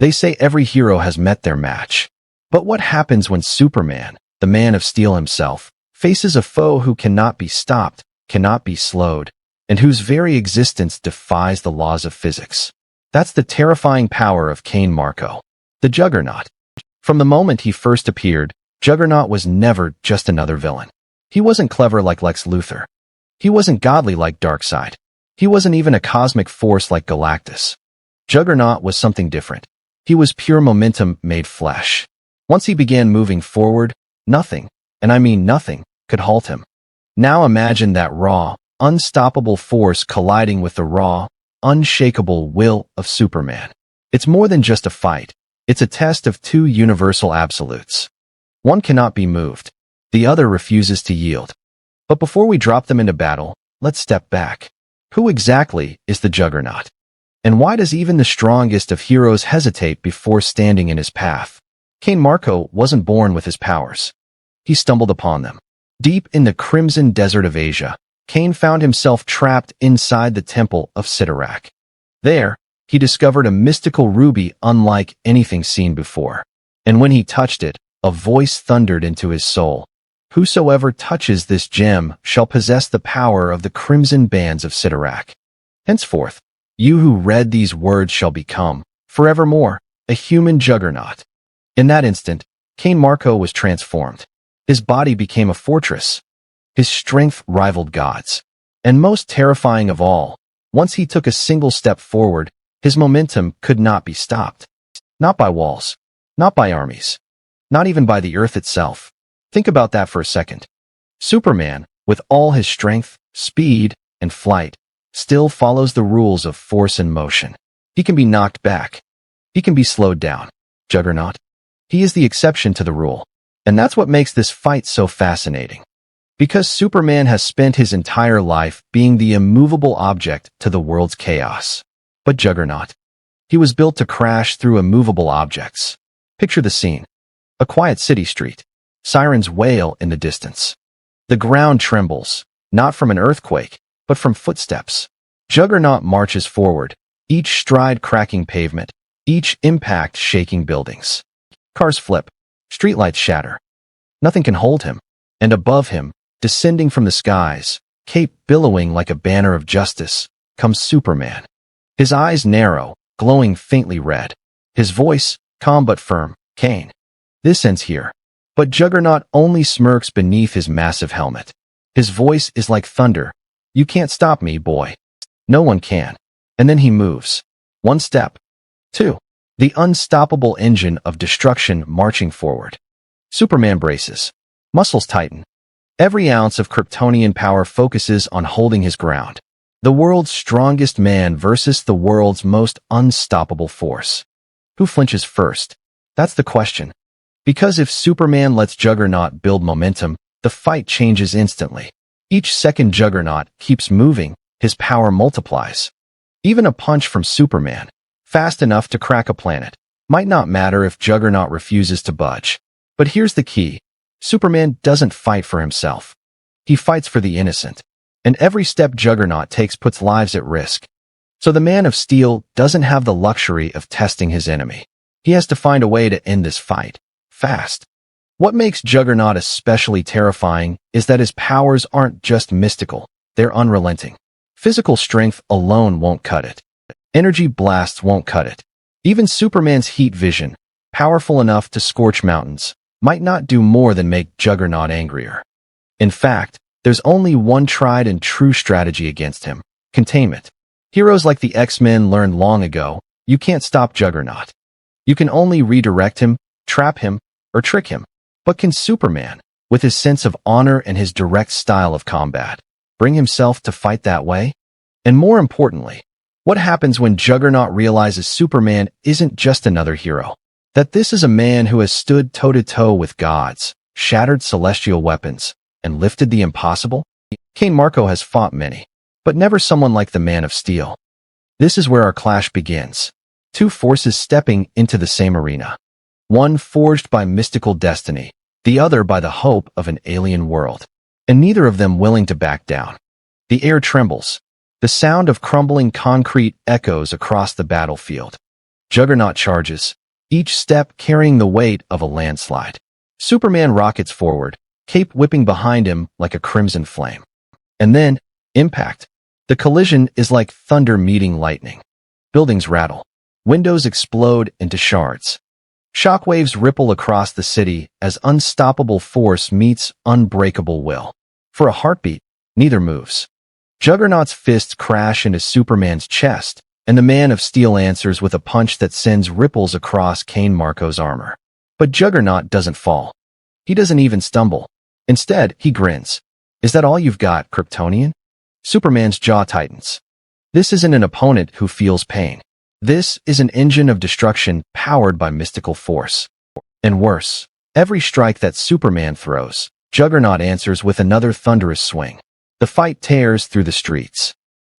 They say every hero has met their match. But what happens when Superman, the Man of Steel himself, faces a foe who cannot be stopped, cannot be slowed, and whose very existence defies the laws of physics? That's the terrifying power of Cain Marko, the Juggernaut. From the moment he first appeared, Juggernaut was never just another villain. He wasn't clever like Lex Luthor. He wasn't godly like Darkseid. He wasn't even a cosmic force like Galactus. Juggernaut was something different. He was pure momentum made flesh. Once he began moving forward, nothing, and I mean nothing, could halt him. Now imagine that raw, unstoppable force colliding with the raw, unshakable will of Superman. It's more than just a fight. It's a test of two universal absolutes. One cannot be moved. The other refuses to yield. But before we drop them into battle, let's step back. Who exactly is the Juggernaut? And why does even the strongest of heroes hesitate before standing in his path? Cain Marko wasn't born with his powers. He stumbled upon them. Deep in the crimson desert of Asia, Cain found himself trapped inside the temple of Sidorak. There, he discovered a mystical ruby unlike anything seen before. And when he touched it, a voice thundered into his soul. Whosoever touches this gem shall possess the power of the crimson bands of Sidorak. Henceforth, you who read these words shall become, forevermore, a human juggernaut. In that instant, Cain Marko was transformed. His body became a fortress. His strength rivaled God's. And most terrifying of all, once he took a single step forward, his momentum could not be stopped. Not by walls. Not by armies. Not even by the earth itself. Think about that for a second. Superman, with all his strength, speed, and flight, still follows the rules of force and motion. He can be knocked back. He can be slowed down. Juggernaut. He is the exception to the rule. And that's what makes this fight so fascinating. Because Superman has spent his entire life being the immovable object to the world's chaos. But Juggernaut. He was built to crash through immovable objects. Picture the scene. A quiet city street. Sirens wail in the distance. The ground trembles, not from an earthquake, but from footsteps. Juggernaut marches forward, each stride cracking pavement, each impact shaking buildings. Cars flip, streetlights shatter. Nothing can hold him. And above him, descending from the skies, cape billowing like a banner of justice, comes Superman. His eyes narrow, glowing faintly red. His voice, calm but firm, Cain. This ends here. But Juggernaut only smirks beneath his massive helmet. His voice is like thunder. You can't stop me, boy. No one can. And then he moves. One step. Two. The unstoppable engine of destruction marching forward. Superman braces. Muscles tighten. Every ounce of Kryptonian power focuses on holding his ground. The world's strongest man versus the world's most unstoppable force. Who flinches first? That's the question. Because if Superman lets Juggernaut build momentum, the fight changes instantly. Each second Juggernaut keeps moving, his power multiplies. Even a punch from Superman, fast enough to crack a planet, might not matter if Juggernaut refuses to budge. But here's the key. Superman doesn't fight for himself. He fights for the innocent. And every step Juggernaut takes puts lives at risk. So the Man of Steel doesn't have the luxury of testing his enemy. He has to find a way to end this fight. Fast. What makes Juggernaut especially terrifying is that his powers aren't just mystical, they're unrelenting. Physical strength alone won't cut it. Energy blasts won't cut it. Even Superman's heat vision, powerful enough to scorch mountains, might not do more than make Juggernaut angrier. In fact, there's only one tried and true strategy against him: containment. Heroes like the X-Men learned long ago, you can't stop Juggernaut. You can only redirect him, trap him, or trick him. But can Superman, with his sense of honor and his direct style of combat, bring himself to fight that way? And more importantly, what happens when Juggernaut realizes Superman isn't just another hero? That this is a man who has stood toe-to-toe with gods, shattered celestial weapons, and lifted the impossible? Cain Marko has fought many, but never someone like the Man of Steel. This is where our clash begins. Two forces stepping into the same arena. One forged by mystical destiny, the other by the hope of an alien world. And neither of them willing to back down. The air trembles. The sound of crumbling concrete echoes across the battlefield. Juggernaut charges, each step carrying the weight of a landslide. Superman rockets forward, cape whipping behind him like a crimson flame. And then, impact. The collision is like thunder meeting lightning. Buildings rattle. Windows explode into shards. Shockwaves ripple across the city as unstoppable force meets unbreakable will. For a heartbeat, neither moves. Juggernaut's fists crash into Superman's chest, and the Man of Steel answers with a punch that sends ripples across Cain Marco's armor. But Juggernaut doesn't fall. He doesn't even stumble. Instead, he grins. Is that all you've got, Kryptonian? Superman's jaw tightens. This isn't an opponent who feels pain. This is an engine of destruction powered by mystical force. And worse, every strike that Superman throws, Juggernaut answers with another thunderous swing. The fight tears through the streets.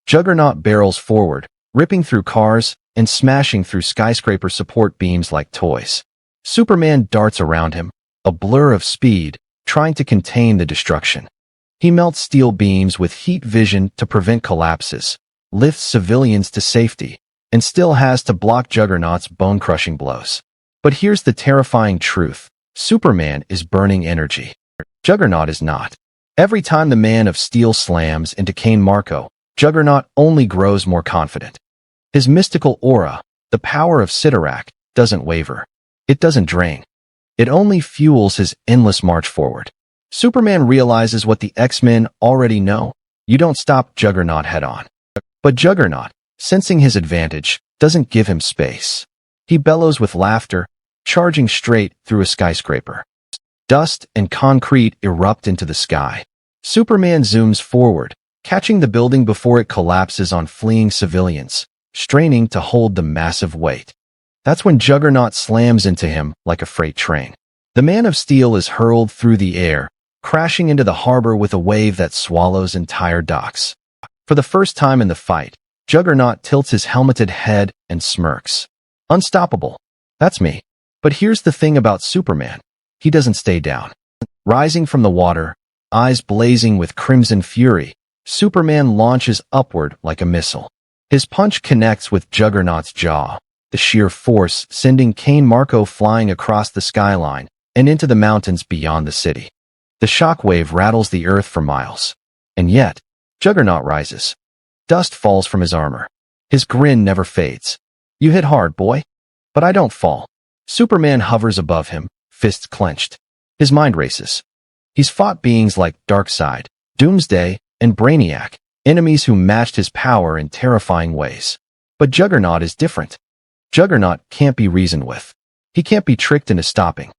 Juggernaut barrels forward, ripping through cars and smashing through skyscraper support beams like toys. Superman darts around him, a blur of speed, trying to contain the destruction. He melts steel beams with heat vision to prevent collapses, lifts civilians to safety, and still has to block Juggernaut's bone-crushing blows. But here's the terrifying truth. Superman is burning energy. Juggernaut is not. Every time the Man of Steel slams into Cain Marco, Juggernaut only grows more confident. His mystical aura, the power of Sidorak, doesn't waver. It doesn't drain. It only fuels his endless march forward. Superman realizes what the X-Men already know. You don't stop Juggernaut head-on. But Juggernaut, sensing his advantage, doesn't give him space. He bellows with laughter, charging straight through a skyscraper. Dust and concrete erupt into the sky. Superman zooms forward, catching the building before it collapses on fleeing civilians, straining to hold the massive weight. That's when Juggernaut slams into him like a freight train. The Man of Steel is hurled through the air, crashing into the harbor with a wave that swallows entire docks. For the first time in the fight, Juggernaut tilts his helmeted head and smirks. Unstoppable. That's me. But here's the thing about Superman. He doesn't stay down. Rising from the water, eyes blazing with crimson fury, Superman launches upward like a missile. His punch connects with Juggernaut's jaw, the sheer force sending Cain Marco flying across the skyline and into the mountains beyond the city. The shockwave rattles the earth for miles. And yet, Juggernaut rises. Dust falls from his armor. His grin never fades. You hit hard, boy. But I don't fall. Superman hovers above him, fists clenched. His mind races. He's fought beings like Darkseid, Doomsday, and Brainiac, enemies who matched his power in terrifying ways. But Juggernaut is different. Juggernaut can't be reasoned with. He can't be tricked into stopping.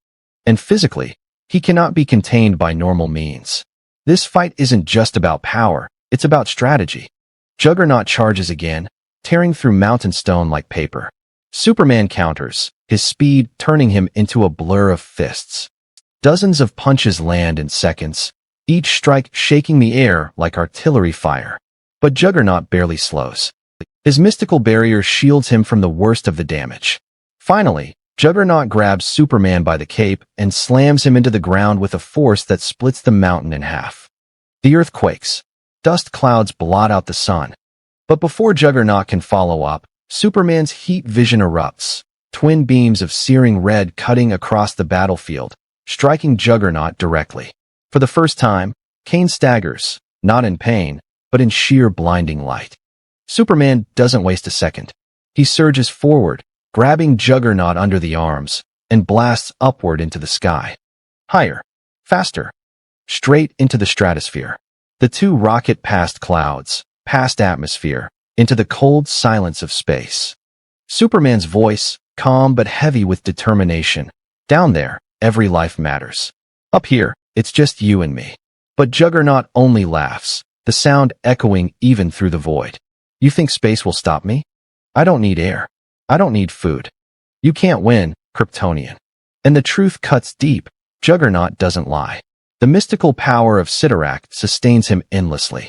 And physically, he cannot be contained by normal means. This fight isn't just about power, it's about strategy. Juggernaut charges again, tearing through mountain stone like paper. Superman counters, his speed turning him into a blur of fists. Dozens of punches land in seconds, each strike shaking the air like artillery fire. But Juggernaut barely slows. His mystical barrier shields him from the worst of the damage. Finally, Juggernaut grabs Superman by the cape and slams him into the ground with a force that splits the mountain in half. The earth quakes. Dust clouds blot out the sun. But before Juggernaut can follow up, Superman's heat vision erupts, twin beams of searing red cutting across the battlefield, striking Juggernaut directly. For the first time, Cain staggers, not in pain, but in sheer blinding light. Superman doesn't waste a second. He surges forward, grabbing Juggernaut under the arms, and blasts upward into the sky. Higher, faster, straight into the stratosphere. The two rocket past clouds, past atmosphere, into the cold silence of space. Superman's voice, calm but heavy with determination. Down there, every life matters. Up here, it's just you and me. But Juggernaut only laughs, the sound echoing even through the void. You think space will stop me? I don't need air. I don't need food. You can't win, Kryptonian. And the truth cuts deep. Juggernaut doesn't lie. The mystical power of Sidorak sustains him endlessly.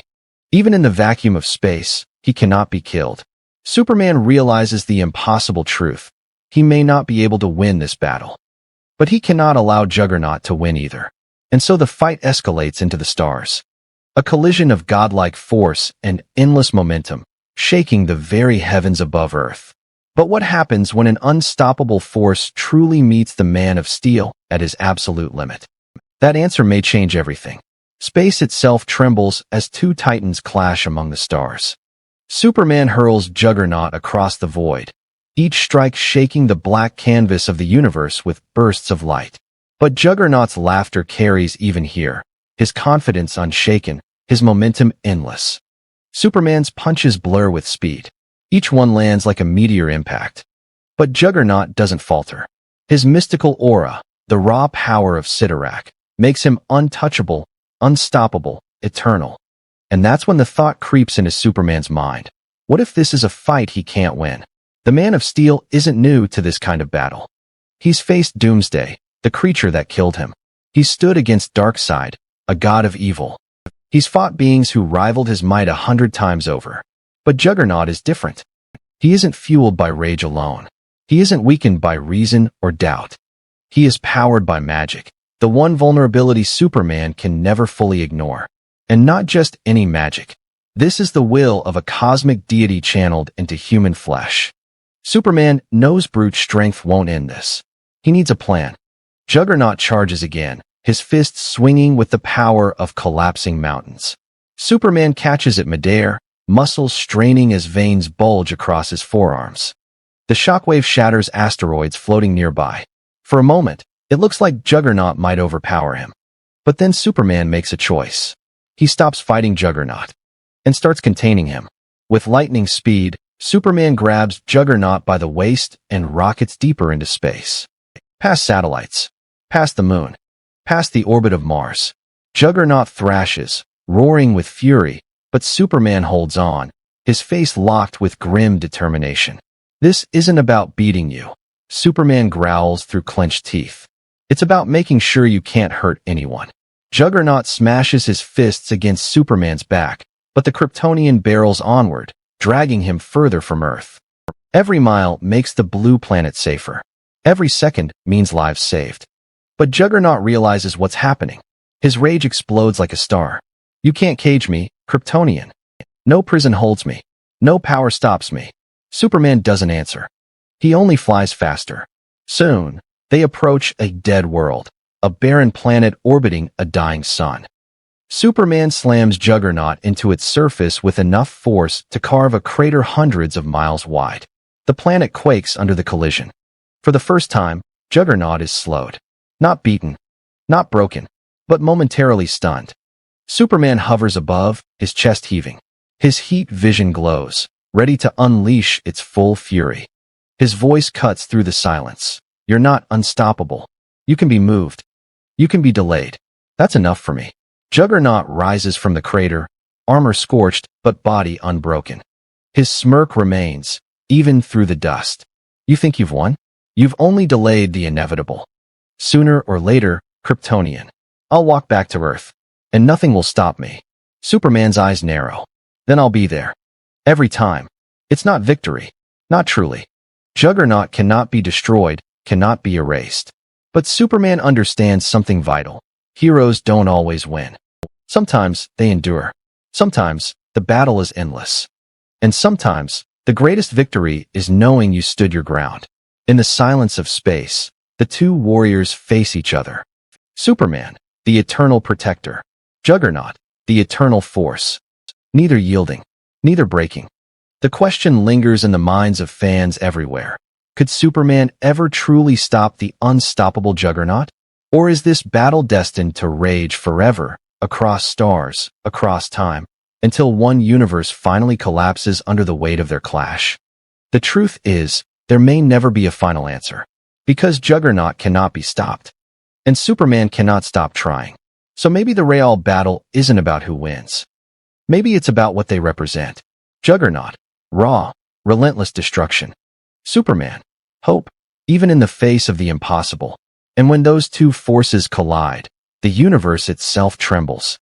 Even in the vacuum of space, he cannot be killed. Superman realizes the impossible truth. He may not be able to win this battle. But he cannot allow Juggernaut to win either. And so the fight escalates into the stars. A collision of godlike force and endless momentum, shaking the very heavens above Earth. But what happens when an unstoppable force truly meets the Man of Steel at his absolute limit? That answer may change everything. Space itself trembles as two titans clash among the stars. Superman hurls Juggernaut across the void, each strike shaking the black canvas of the universe with bursts of light. But Juggernaut's laughter carries even here, his confidence unshaken, his momentum endless. Superman's punches blur with speed. Each one lands like a meteor impact. But Juggernaut doesn't falter. His mystical aura, the raw power of Sidorak, makes him untouchable, unstoppable, eternal. And that's when the thought creeps into Superman's mind. What if this is a fight he can't win? The Man of Steel isn't new to this kind of battle. He's faced Doomsday, the creature that killed him. He's stood against Darkseid, a god of evil. He's fought beings who rivaled his might 100 times over. But Juggernaut is different. He isn't fueled by rage alone. He isn't weakened by reason or doubt. He is powered by magic, the one vulnerability Superman can never fully ignore. And not just any magic. This is the will of a cosmic deity channeled into human flesh. Superman knows brute strength won't end this. He needs a plan. Juggernaut charges again, his fists swinging with the power of collapsing mountains. Superman catches it midair, muscles straining as veins bulge across his forearms. The shockwave shatters asteroids floating nearby. For a moment, it looks like Juggernaut might overpower him. But then Superman makes a choice. He stops fighting Juggernaut and starts containing him. With lightning speed, Superman grabs Juggernaut by the waist and rockets deeper into space. Past satellites, past the moon, past the orbit of Mars. Juggernaut thrashes, roaring with fury, but Superman holds on, his face locked with grim determination. This isn't about beating you, Superman growls through clenched teeth. It's about making sure you can't hurt anyone. Juggernaut smashes his fists against Superman's back, but the Kryptonian barrels onward, dragging him further from Earth. Every mile makes the blue planet safer. Every second means lives saved. But Juggernaut realizes what's happening. His rage explodes like a star. You can't cage me, Kryptonian. No prison holds me. No power stops me. Superman doesn't answer. He only flies faster. Soon, they approach a dead world, a barren planet orbiting a dying sun. Superman slams Juggernaut into its surface with enough force to carve a crater hundreds of miles wide. The planet quakes under the collision. For the first time, Juggernaut is slowed. Not beaten, not broken, but momentarily stunned. Superman hovers above, his chest heaving. His heat vision glows, ready to unleash its full fury. His voice cuts through the silence. You're not unstoppable. You can be moved. You can be delayed. That's enough for me. Juggernaut rises from the crater, armor scorched but body unbroken. His smirk remains, even through the dust. You think you've won? You've only delayed the inevitable. Sooner or later, Kryptonian. I'll walk back to Earth, and nothing will stop me. Superman's eyes narrow. Then I'll be there. Every time. It's not victory. Not truly. Juggernaut cannot be destroyed, cannot be erased. But Superman understands something vital. Heroes don't always win. Sometimes they endure. Sometimes the battle is endless. And sometimes the greatest victory is knowing you stood your ground. In the silence of space, the two warriors face each other. Superman, the eternal protector. Juggernaut, the eternal force. Neither yielding, neither breaking. The question lingers in the minds of fans everywhere. Could Superman ever truly stop the unstoppable Juggernaut? Or is this battle destined to rage forever, across stars, across time, until one universe finally collapses under the weight of their clash? The truth is, there may never be a final answer, because Juggernaut cannot be stopped, and Superman cannot stop trying. So maybe the real battle isn't about who wins. Maybe it's about what they represent. Juggernaut, raw, relentless destruction. Superman, hope, even in the face of the impossible. And when those two forces collide, the universe itself trembles.